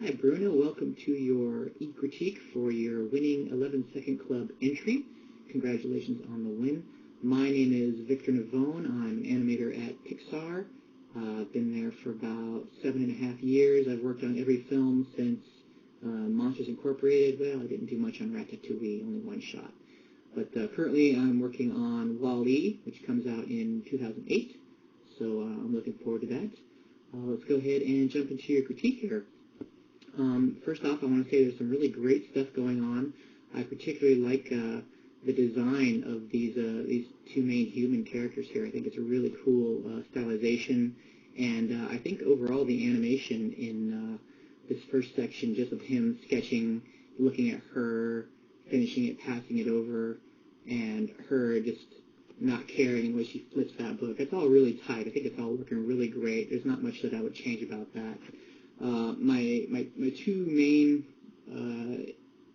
Hi, Bruno. Welcome to your e-critique for your winning 11-second club entry. Congratulations on the win. My name is Victor Navone. I'm an animator at Pixar. I've been there for about 7.5 years. I've worked on every film since Monsters Incorporated. Well, I didn't do much on Ratatouille, only one shot. But currently I'm working on WALL-E, which comes out in 2008. So I'm looking forward to that. Let's go ahead and jump into your critique here. First off, I want to say there's some really great stuff going on. I particularly like the design of these two main human characters here. I think it's a really cool stylization, and I think overall the animation in this first section, just of him sketching, looking at her, finishing it, passing it over, and her just not caring when she flips that book. It's all really tight. I think it's all working really great. There's not much that I would change about that. My two main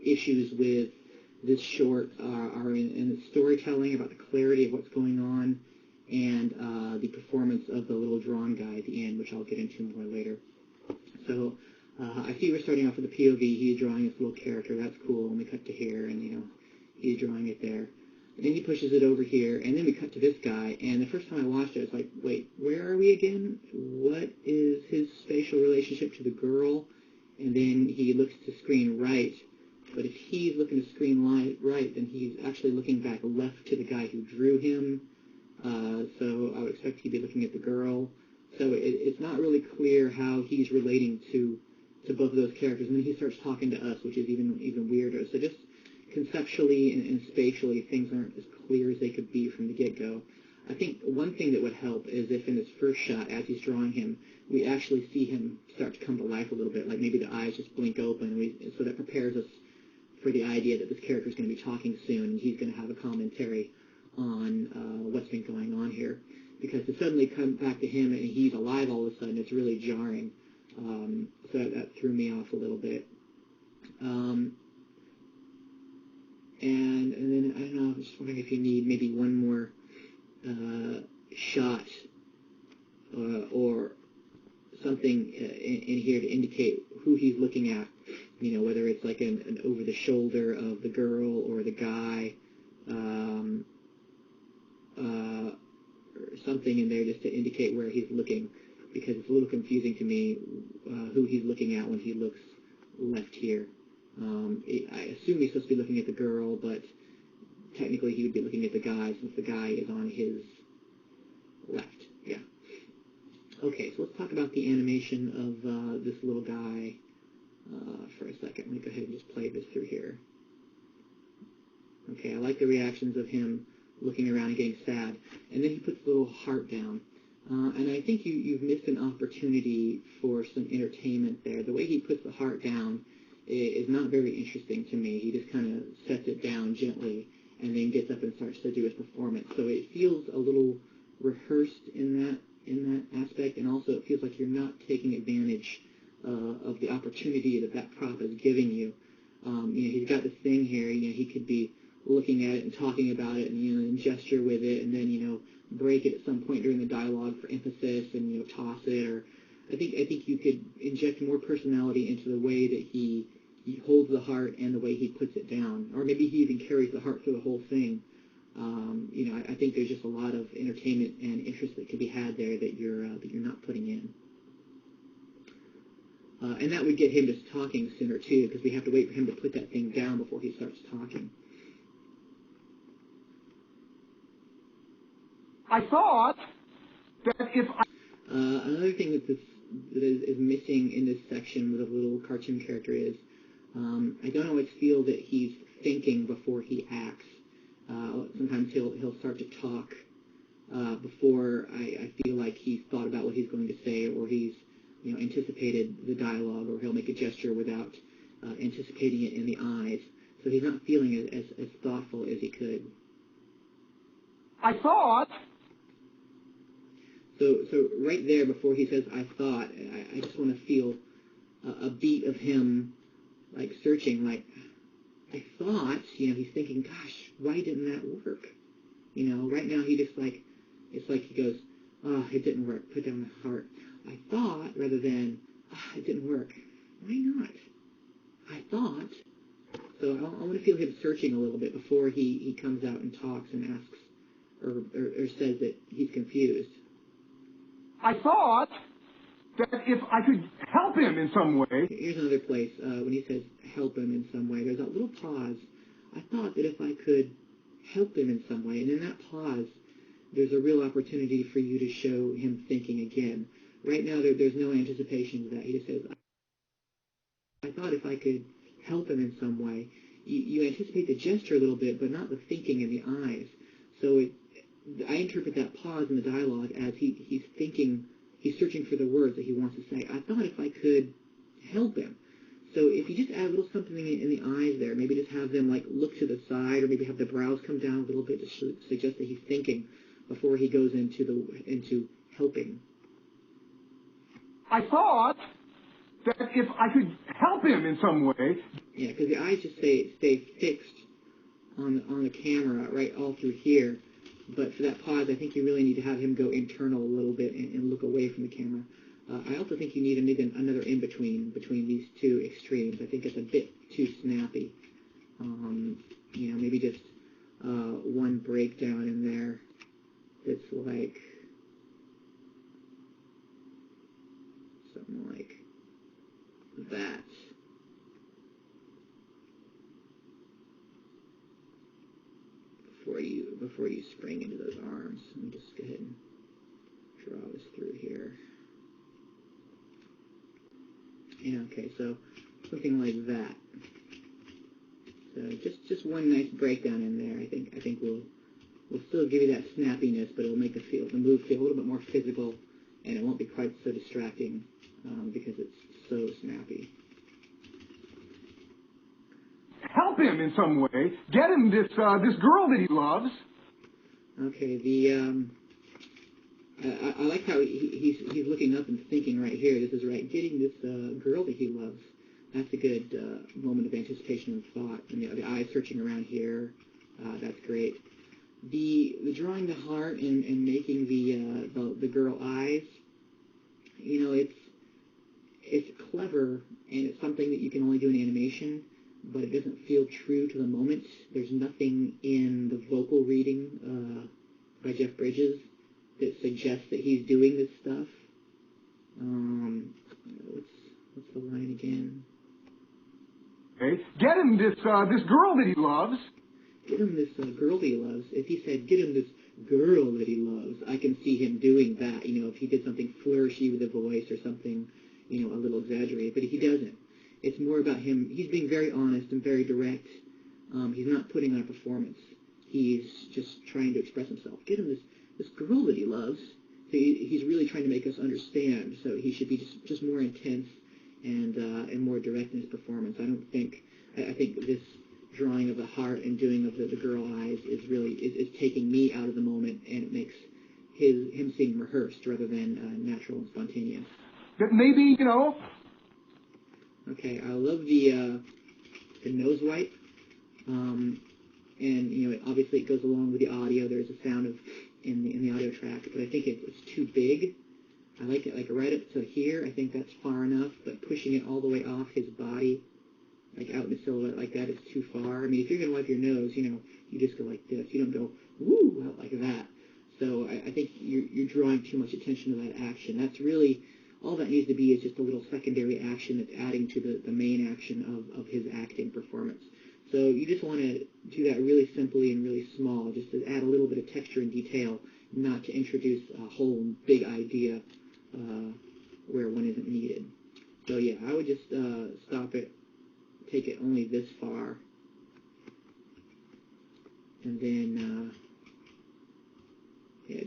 issues with this short are in the storytelling, about the clarity of what's going on, and the performance of the little drawn guy at the end, which I'll get into more later. So I see we're starting off with a POV. He's drawing this little character. That's cool. And we cut to here, and he's drawing it there. And then he pushes it over here, and then we cut to this guy. And the first time I watched it, I was like, wait, where are we again? What is his spatial relationship to the girl? And then he looks to screen right. But if he's looking to screen right, then he's actually looking back left to the guy who drew him. So I would expect he'd be looking at the girl. So it's not really clear how he's relating to both of those characters. And then he starts talking to us, which is even weirder. So just conceptually and spatially, things aren't as clear as they could be from the get-go. I think one thing that would help is if in his first shot, as he's drawing him, we actually see him start to come to life a little bit, like maybe the eyes just blink open, so that prepares us for the idea that this character is going to be talking soon, and he's going to have a commentary on what's been going on here. Because to suddenly come back to him and he's alive all of a sudden, it's really jarring. So that threw me off a little bit. And then, I don't know, I'm just wondering if you need maybe one more shot or something in here to indicate who he's looking at, whether it's like an over-the-shoulder of the girl or the guy, or something in there just to indicate where he's looking, because it's a little confusing to me who he's looking at when he looks left here. I assume he's supposed to be looking at the girl, but technically he would be looking at the guy since the guy is on his left. Yeah. Okay, so let's talk about the animation of this little guy for a second. Let me go ahead and just play this through here. Okay, I like the reactions of him looking around and getting sad. And then he puts the little heart down. And I think you've missed an opportunity for some entertainment there. The way he puts the heart down is not very interesting to me. He just kind of sets it down gently and then gets up and starts to do his performance. So it feels a little rehearsed in that aspect, and also it feels like you're not taking advantage of the opportunity that prop is giving you. He's got this thing here. He could be looking at it and talking about it, and gesture with it, and then break it at some point during the dialogue for emphasis, and toss it. Or I think you could inject more personality into the way that he holds the heart and the way he puts it down, or maybe he even carries the heart through the whole thing. I think there's just a lot of entertainment and interest that could be had there that you're not putting in. And that would get him just talking sooner too, because we have to wait for him to put that thing down before he starts talking. I thought that if I... Another thing that is missing in this section with a little cartoon character is I don't always feel that he's thinking before he acts. Sometimes he'll start to talk before I feel like he's thought about what he's going to say, or he's anticipated the dialogue, or he'll make a gesture without anticipating it in the eyes. So he's not feeling as thoughtful as he could. I thought... So right there, before he says "I thought," I just want to feel a beat of him, like searching, like I thought. He's thinking, "Gosh, why didn't that work?" Right now he just it's like he goes, "Oh, it didn't work. Put down the heart. I thought," rather than, "Ah, it didn't work." Why not? I thought. So I want to feel him searching a little bit before he comes out and talks and asks or says that he's confused. I thought that if I could help him in some way. Here's another place when he says help him in some way. There's that little pause. I thought that if I could help him in some way, and in that pause, there's a real opportunity for you to show him thinking again. Right now, there's no anticipation of that. He just says, I thought if I could help him in some way. You anticipate the gesture a little bit, but not the thinking in the eyes. So I interpret that pause in the dialogue as he's thinking, he's searching for the words that he wants to say. I thought if I could help him. So if you just add a little something in the eyes there, maybe just have them like look to the side, or maybe have the brows come down a little bit to suggest that he's thinking before he goes into helping. I thought that if I could help him in some way. Yeah, because the eyes just stay fixed on the camera right all through here. But for that pause, I think you really need to have him go internal a little bit and look away from the camera. I also think you need maybe another in-between between these two extremes. I think it's a bit too snappy. Maybe just one breakdown in there that's like something like that. Before you spring into those arms. Let me just go ahead and draw this through here. Yeah, okay, so something like that. So just one nice breakdown in there. I think we'll still give you that snappiness, but it'll make the move feel a little bit more physical, and it won't be quite so distracting because it's so snappy. Help him in some way. Get him this girl that he loves. Okay, I like how he's looking up and thinking right here. This is right. Getting this girl that he loves. That's a good moment of anticipation and thought. And the eyes searching around here. That's great. The drawing the heart and making the girl eyes. It's clever, and it's something that you can only do in animation, but it doesn't feel true to the moment. There's nothing in the vocal reading by Jeff Bridges that suggests that he's doing this stuff. What's the line again? Okay. Get him this girl that he loves. Get him this girl that he loves. If he said, get him this girl that he loves, I can see him doing that. If he did something flourishy with the voice or something, a little exaggerated. But he doesn't. It's more about him. He's being very honest and very direct. He's not putting on a performance. He's just trying to express himself. Get him this girl that he loves. So he's really trying to make us understand. So he should be just more intense and more direct in his performance. I think this drawing of the heart and doing of the girl eyes is taking me out of the moment, and it makes him seem rehearsed rather than natural and spontaneous. That maybe, Okay, I love the nose wipe, and obviously it goes along with the audio. There's a sound in the audio track, but I think it's too big. I like it like right up to here. I think that's far enough, but pushing it all the way off his body, like out in a silhouette like that, is too far. I mean, if you're gonna wipe your nose, you just go like this. You don't go woo out like that. So I think you're drawing too much attention to that action. That's really all that needs to be is just a little secondary action that's adding to the main action of his acting performance. So you just want to do that really simply and really small, just to add a little bit of texture and detail, not to introduce a whole big idea where one isn't needed. So yeah, I would just stop it, take it only this far, and then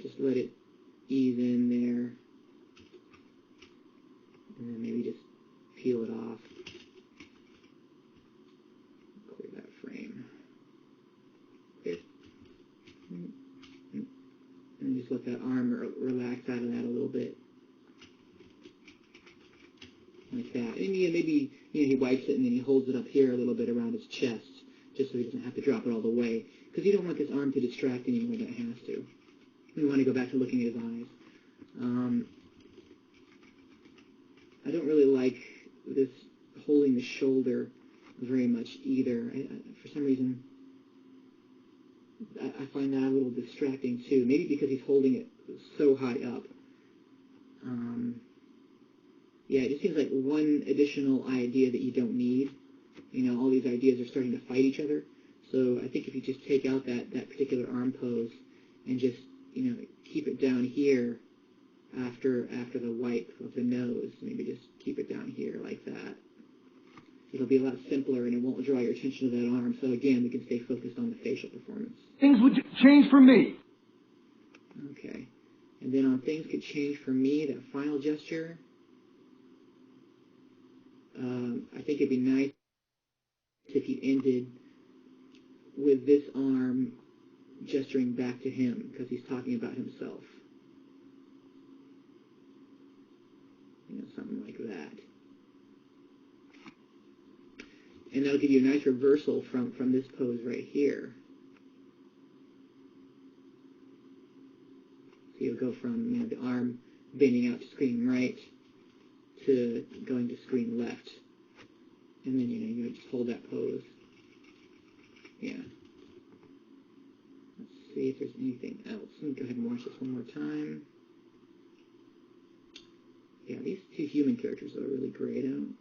just let it ease in there. And then maybe just peel it off. Clear that frame. There. And just let that arm relax out of that a little bit. Like that. And maybe he wipes it and then he holds it up here a little bit around his chest, just so he doesn't have to drop it all the way. Because you don't want this arm to distract any more than it has to. We want to go back to looking at his eyes. I don't really like this holding the shoulder very much either. For some reason, I find that a little distracting too. Maybe because he's holding it so high up. Yeah, it just seems like one additional idea that you don't need. You know, all these ideas are starting to fight each other. So I think if you just take out that particular arm pose and just, you know, keep it down here after the wipe of the nose, maybe just keep it down here like that. It'll be a lot simpler and it won't draw your attention to that arm. So again, we can stay focused on the facial performance. Things would change for me. Okay. And then on things could change for me, that final gesture, I think it'd be nice if you ended with this arm gesturing back to him because he's talking about himself. You know, something like that. And that'll give you a nice reversal from this pose right here. So you'll go from, you know, the arm bending out to screen right to going to screen left. And then, you know, you just hold that pose. Yeah. Let's see if there's anything else. Let me go ahead and watch this one more time. Yeah, these two human characters are really great. I don't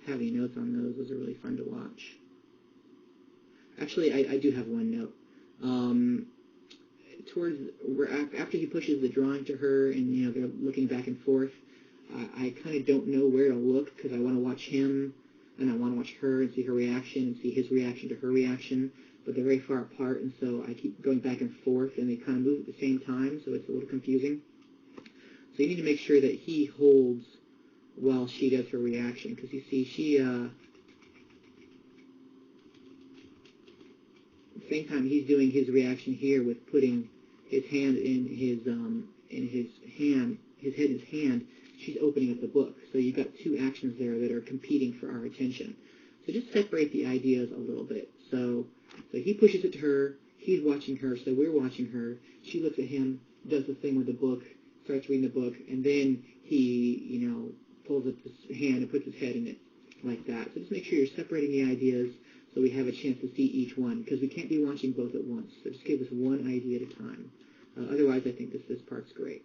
have any notes on those. Those are really fun to watch. Actually, I do have one note. After he pushes the drawing to her and, you know, they're looking back and forth, I kind of don't know where to look because I want to watch him and I want to watch her and see her reaction and see his reaction to her reaction, but they're very far apart, and so I keep going back and forth and they kind of move at the same time, so it's a little confusing. So you need to make sure that he holds while she does her reaction, because you see she at the same time he's doing his reaction here with putting his hand in his head in his hand. She's opening up the book. So you've got two actions there that are competing for our attention. So just separate the ideas a little bit. So he pushes it to her, he's watching her, so we're watching her. She looks at him, does the thing with the book, starts reading the book, and then he, you know, pulls up his hand and puts his head in it like that. So just make sure you're separating the ideas so we have a chance to see each one, because we can't be watching both at once. So just give us one idea at a time. Otherwise, I think this part's great.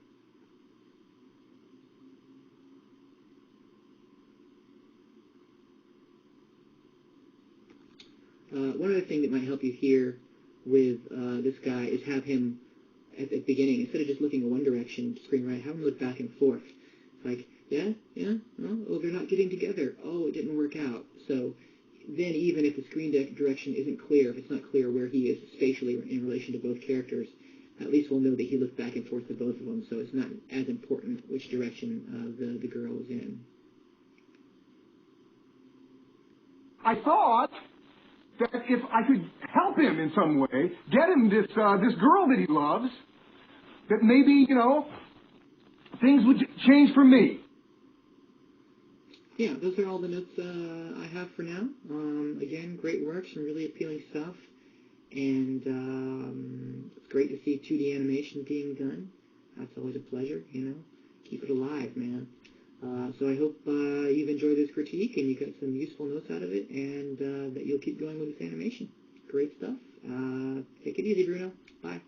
One other thing that might help you here with this guy is have him, at the beginning, instead of just looking in one direction, screen right, have him look back and forth. Like, yeah, oh, they're not getting together. Oh, it didn't work out. So then even if the screen direction isn't clear, if it's not clear where he is spatially in relation to both characters, at least we'll know that he looked back and forth to both of them, so it's not as important which direction the girl is in. I thought that if I could help him in some way, get him this girl that he loves, that maybe, you know, things would change for me. Yeah, those are all the notes I have for now. Again, great work, some really appealing stuff, and it's great to see 2D animation being done. That's always a pleasure, you know. Keep it alive, man. So I hope you've enjoyed this critique and you got some useful notes out of it, and that you'll keep going with this animation. Great stuff. Take it easy, Bruno. Bye.